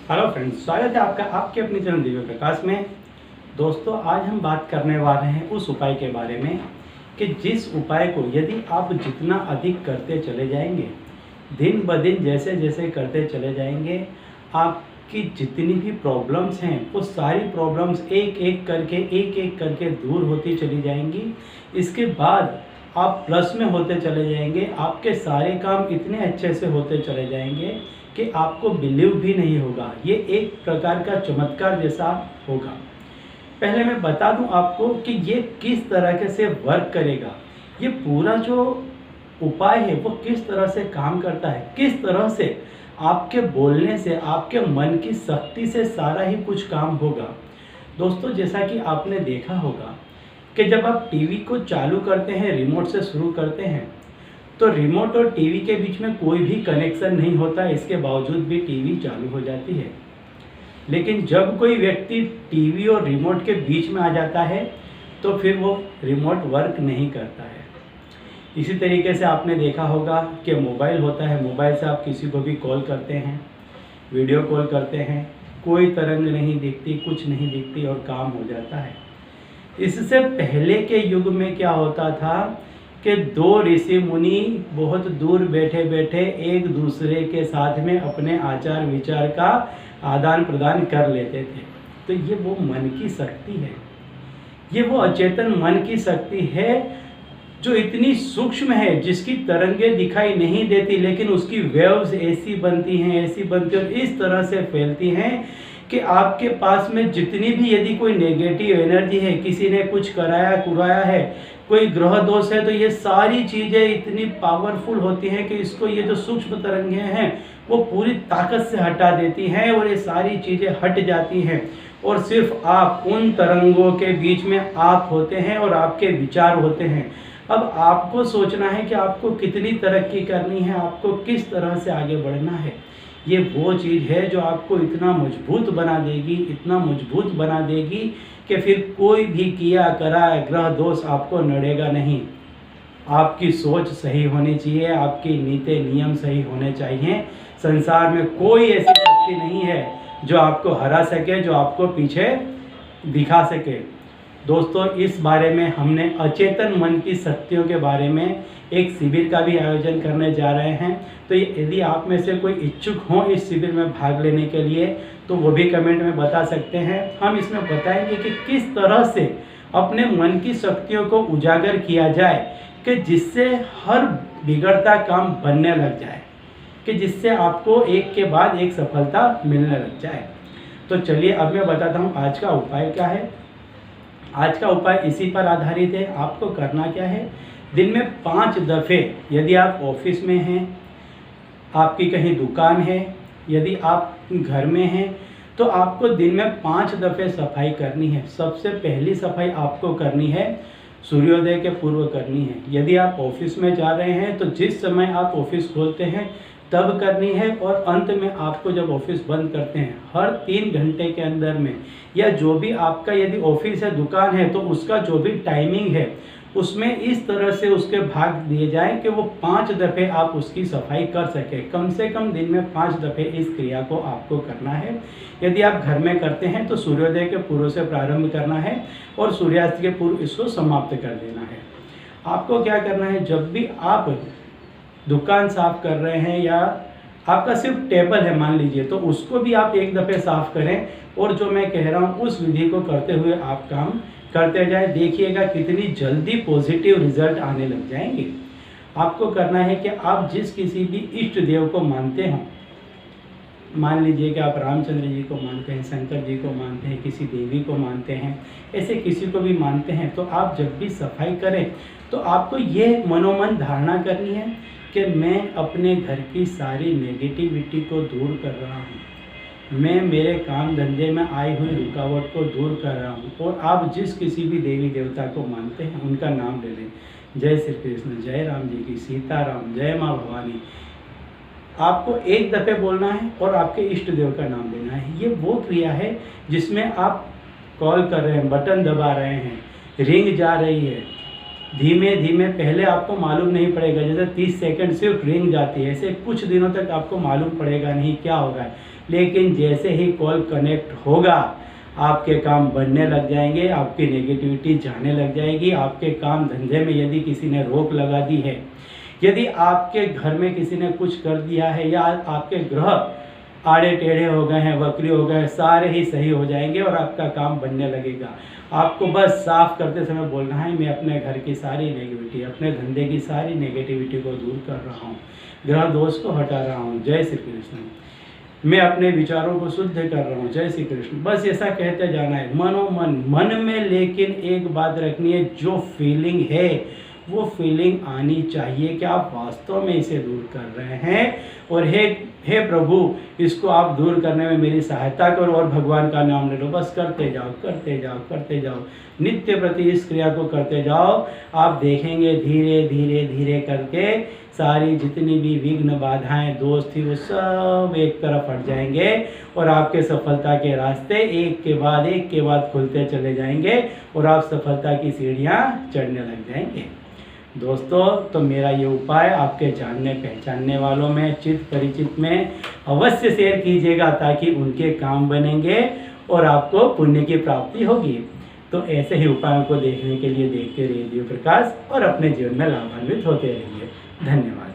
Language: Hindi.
हेलो फ्रेंड्स, स्वागत है आपका आपके अपने चैनल दिव्य प्रकाश में। दोस्तों, आज हम बात करने वाले हैं उस उपाय के बारे में कि जिस उपाय को यदि आप जितना अधिक करते चले जाएंगे, दिन ब दिन जैसे जैसे करते चले जाएंगे, आपकी जितनी भी प्रॉब्लम्स हैं वो सारी प्रॉब्लम्स एक एक करके दूर होती चली जाएंगी। इसके बाद आप प्लस में होते चले जाएंगे, आपके सारे काम इतने अच्छे से होते चले जाएंगे कि आपको बिलीव भी नहीं होगा। ये एक प्रकार का चमत्कार जैसा होगा। पहले मैं बता दूं आपको कि ये किस तरह से वर्क करेगा। ये पूरा जो उपाय है वो किस तरह से काम करता है, किस तरह से आपके बोलने से, आपके मन की शक्ति से सारा ही कुछ काम होगा। दोस्तों, जैसा कि आपने देखा होगा कि जब आप टीवी को चालू करते हैं, रिमोट से शुरू करते हैं, तो रिमोट और टीवी के बीच में कोई भी कनेक्शन नहीं होता, इसके बावजूद भी टीवी चालू हो जाती है। लेकिन जब कोई व्यक्ति टीवी और रिमोट के बीच में आ जाता है तो फिर वो रिमोट वर्क नहीं करता है। इसी तरीके से आपने देखा होगा कि मोबाइल होता है, मोबाइल से आप किसी को भी कॉल करते हैं, वीडियो कॉल करते हैं, कोई तरंग नहीं दिखती, कुछ नहीं दिखती और काम हो जाता है। इससे पहले के युग में क्या होता था कि दो ऋषि मुनि बहुत दूर बैठे बैठे एक दूसरे के साथ में अपने आचार विचार का आदान प्रदान कर लेते थे। तो ये वो मन की शक्ति है, ये वो अचेतन मन की शक्ति है जो इतनी सूक्ष्म है, जिसकी तरंगे दिखाई नहीं देती, लेकिन उसकी वेव्स ऐसी बनती हैं और इस तरह से फैलती हैं कि आपके पास में जितनी भी यदि कोई नेगेटिव एनर्जी है, किसी ने कुछ कराया कुराया है, कोई ग्रह दोष है, तो ये सारी चीज़ें इतनी पावरफुल होती हैं कि इसको ये जो सूक्ष्म तरंगें हैं वो पूरी ताकत से हटा देती हैं और ये सारी चीज़ें हट जाती हैं और सिर्फ आप उन तरंगों के बीच में आप होते हैं और आपके विचार होते हैं। अब आपको सोचना है कि आपको कितनी तरक्की करनी है, आपको किस तरह से आगे बढ़ना है। ये वो चीज़ है जो आपको इतना मजबूत बना देगी, इतना मजबूत बना देगी कि फिर कोई भी किया करा ग्रह दोष आपको नड़ेगा नहीं। आपकी सोच सही होनी चाहिए, आपकी नीति नियम सही होने चाहिए। संसार में कोई ऐसी शक्ति नहीं है जो आपको हरा सके, जो आपको पीछे दिखा सके। दोस्तों, इस बारे में हमने अचेतन मन की शक्तियों के बारे में एक शिविर का भी आयोजन करने जा रहे हैं। तो यदि आप में से कोई इच्छुक हो इस शिविर में भाग लेने के लिए तो वो भी कमेंट में बता सकते हैं। हम इसमें बताएंगे कि किस तरह से अपने मन की शक्तियों को उजागर किया जाए कि जिससे हर बिगड़ता काम बनने लग जाए, कि जिससे आपको एक के बाद एक सफलता मिलने लग जाए। तो चलिए अब मैं बताता हूँ आज का उपाय क्या है। आज का उपाय इसी पर आधारित है। आपको करना क्या है, दिन में 5 दफ़े, यदि आप ऑफिस में हैं, आपकी कहीं दुकान है, यदि आप घर में हैं, तो आपको दिन में 5 दफ़े सफाई करनी है। सबसे पहली सफाई आपको करनी है सूर्योदय के पूर्व करनी है। यदि आप ऑफिस में जा रहे हैं तो जिस समय आप ऑफिस खोलते हैं तब करनी है, और अंत में आपको जब ऑफिस बंद करते हैं हर 3 घंटे के अंदर में, या जो भी आपका यदि ऑफिस है, दुकान है, तो उसका जो भी टाइमिंग है उसमें इस तरह से उसके भाग दिए जाएं कि वो 5 दफ़े आप उसकी सफाई कर सकें। कम से कम दिन में 5 दफ़े इस क्रिया को आपको करना है। यदि आप घर में करते हैं तो सूर्योदय के पूर्व से प्रारंभ करना है और सूर्यास्त के पूर्व इसको समाप्त कर देना है। आपको क्या करना है, जब भी आप दुकान साफ कर रहे हैं या आपका सिर्फ टेबल है मान लीजिए, तो उसको भी आप 1 दफ़े साफ करें और जो मैं कह रहा हूँ उस विधि को करते हुए आप काम करते जाएं। देखिएगा कितनी जल्दी पॉजिटिव रिजल्ट आने लग जाएंगे। आपको करना है कि आप जिस किसी भी इष्ट देव को मानते हो, मान लीजिए कि आप रामचंद्र जी को मानते हैं, शंकर जी को मानते हैं, किसी देवी को मानते हैं, ऐसे किसी को भी मानते हैं, तो आप जब भी सफाई करें तो आपको ये मनोमन धारणा करनी है कि मैं अपने घर की सारी नेगेटिविटी को दूर कर रहा हूँ, मैं मेरे काम धंधे में आई हुई रुकावट को दूर कर रहा हूँ। और आप जिस किसी भी देवी देवता को मानते हैं उनका नाम ले लें, जय श्री कृष्ण, जय राम जी की, सीताराम, जय माँ भवानी। आपको 1 दफ़े बोलना है और आपके इष्ट देव का नाम लेना है। ये वो क्रिया है जिसमें आप कॉल कर रहे हैं, बटन दबा रहे हैं, रिंग जा रही है, धीमे धीमे, पहले आपको मालूम नहीं पड़ेगा, जैसे 30 सेकंड सिर्फ रिंग जाती है, ऐसे कुछ दिनों तक आपको मालूम पड़ेगा नहीं क्या होगा। लेकिन जैसे ही कॉल कनेक्ट होगा आपके काम बढ़ने लग जाएंगे, आपकी नेगेटिविटी जाने लग जाएगी। आपके काम धंधे में यदि किसी ने रोक लगा दी है, यदि आपके घर में किसी ने कुछ कर दिया है, या आपके ग्रह आड़े टेढ़े हो गए हैं, वक्री हो गए, सारे ही सही हो जाएंगे और आपका काम बनने लगेगा। आपको बस साफ करते समय बोलना है, मैं अपने घर की सारी नेगेटिविटी, अपने धंधे की सारी नेगेटिविटी को दूर कर रहा हूँ, ग्रह दोष को हटा रहा हूँ, जय श्री कृष्ण। मैं अपने विचारों को शुद्ध कर रहा हूँ, जय श्री कृष्ण। बस ऐसा कहते जाना है मनोमन मन में। लेकिन एक बात रखनी है, जो फीलिंग है वो फीलिंग आनी चाहिए कि आप वास्तव में इसे दूर कर रहे हैं, और हे प्रभु, इसको आप दूर करने में मेरी सहायता करो, और भगवान का नाम ले लो। बस करते जाओ, करते जाओ, करते जाओ, नित्य प्रति इस क्रिया को करते जाओ। आप देखेंगे धीरे धीरे धीरे करके सारी जितनी भी विघ्न बाधाएं दोष थी वो सब एक तरफ हट जाएंगे, और आपके सफलता के रास्ते एक के बाद खुलते चले जाएंगे, और आप सफलता की सीढ़ियाँ चढ़ने लग जाएंगे। दोस्तों, तो मेरा ये उपाय आपके जानने पहचानने वालों में, चित परिचित में अवश्य शेयर कीजिएगा, ताकि उनके काम बनेंगे और आपको पुण्य की प्राप्ति होगी। तो ऐसे ही उपायों को देखने के लिए देखते रहिए रेडियो प्रकाश, और अपने जीवन में लाभान्वित होते रहिए। धन्यवाद।